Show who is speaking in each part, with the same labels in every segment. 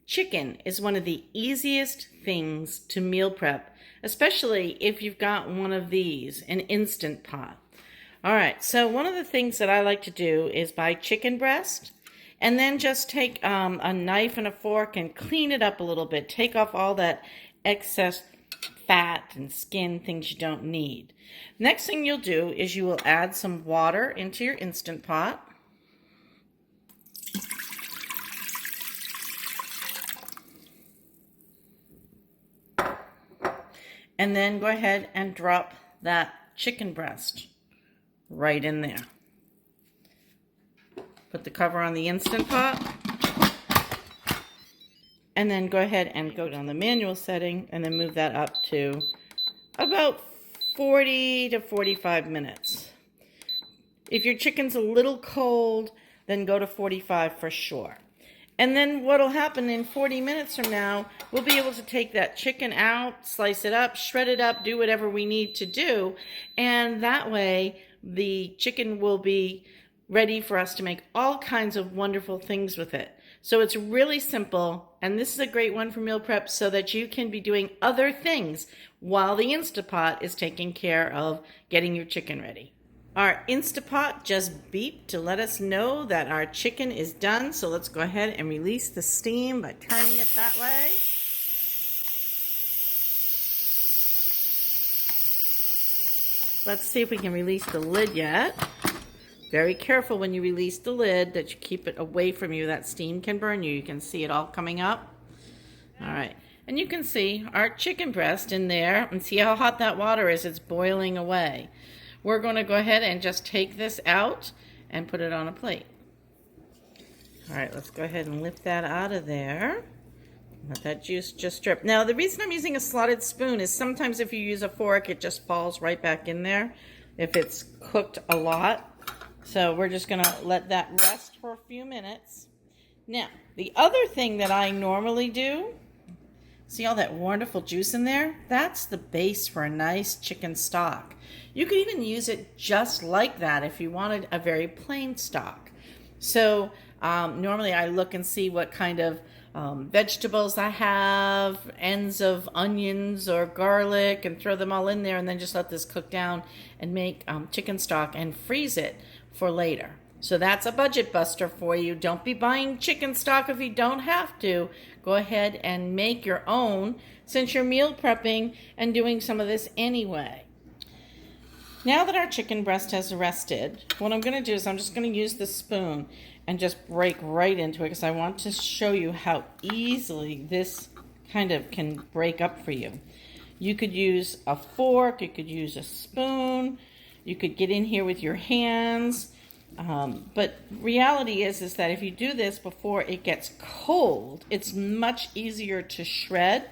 Speaker 1: Chicken is one of the easiest things to meal prep, especially if you've got one of these, an Instant Pot. All right, so one of the things that I like to do is buy chicken breast and then just take a knife and a fork and clean it up a little bit. Take off all that excess fat and skin, things you don't need. Next thing you'll do is you will add some water into your Instant Pot. And then go ahead and drop that chicken breast right in there. Put the cover on the Instant Pot. And then go ahead and go on the manual setting and then move that up to about 40 to 45 minutes. If your chicken's a little cold, then go to 45 for sure. And then what'll happen in 40 minutes from now, we'll be able to take that chicken out, slice it up, shred it up, do whatever we need to do. And that way, the chicken will be ready for us to make all kinds of wonderful things with it. So it's really simple, and this is a great one for meal prep so that you can be doing other things while the Instapot is taking care of getting your chicken ready. Our Instapot just beeped to let us know that our chicken is done, so let's go ahead and release the steam by turning it that way. Let's see if we can release the lid yet. Very careful when you release the lid that you keep it away from you. That steam can burn you. You can see it all coming up. All right. And you can see our chicken breast in there and see how hot that water is. It's boiling away. We're going to go ahead and just take this out and put it on a plate. All right, let's go ahead and lift that out of there. Let that juice just drip. Now, the reason I'm using a slotted spoon is sometimes if you use a fork, it just falls right back in there if it's cooked a lot. So we're just going to let that rest for a few minutes. Now, the other thing that I normally do, see all that wonderful juice in there? That's the base for a nice chicken stock. You could even use it just like that if you wanted a very plain stock. So normally I look and see what kind of vegetables I have, ends of onions or garlic, and throw them all in there and then just let this cook down and make chicken stock and freeze it for later. So that's a budget buster for you. Don't be buying chicken stock if you don't have to. Go ahead and make your own since you're meal prepping and doing some of this anyway. Now that our chicken breast has rested, what I'm going to do is I'm just going to use the spoon and just break right into it because I want to show you how easily this kind of can break up for you. You could use a fork, you could use a spoon, you could get in here with your hands. But reality is that if you do this before it gets cold, it's much easier to shred,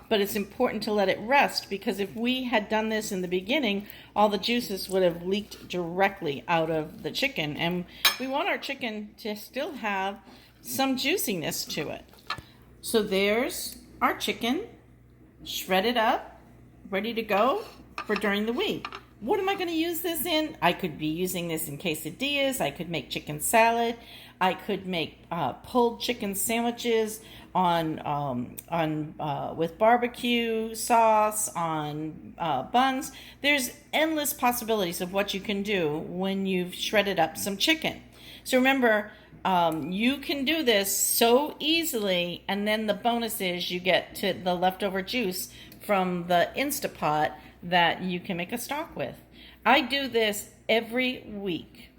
Speaker 1: but it's important to let it rest because if we had done this in the beginning, all the juices would have leaked directly out of the chicken, and we want our chicken to still have some juiciness to it. So there's our chicken, shredded up, ready to go for during the week. What am I going to use this in? I could be using this in quesadillas. I could make chicken salad. I could make pulled chicken sandwiches with barbecue sauce on buns. There's endless possibilities of what you can do when you've shredded up some chicken. So remember, you can do this so easily, and then the bonus is you get to the leftover juice from the Instapot that you can make a stock with. I do this every week.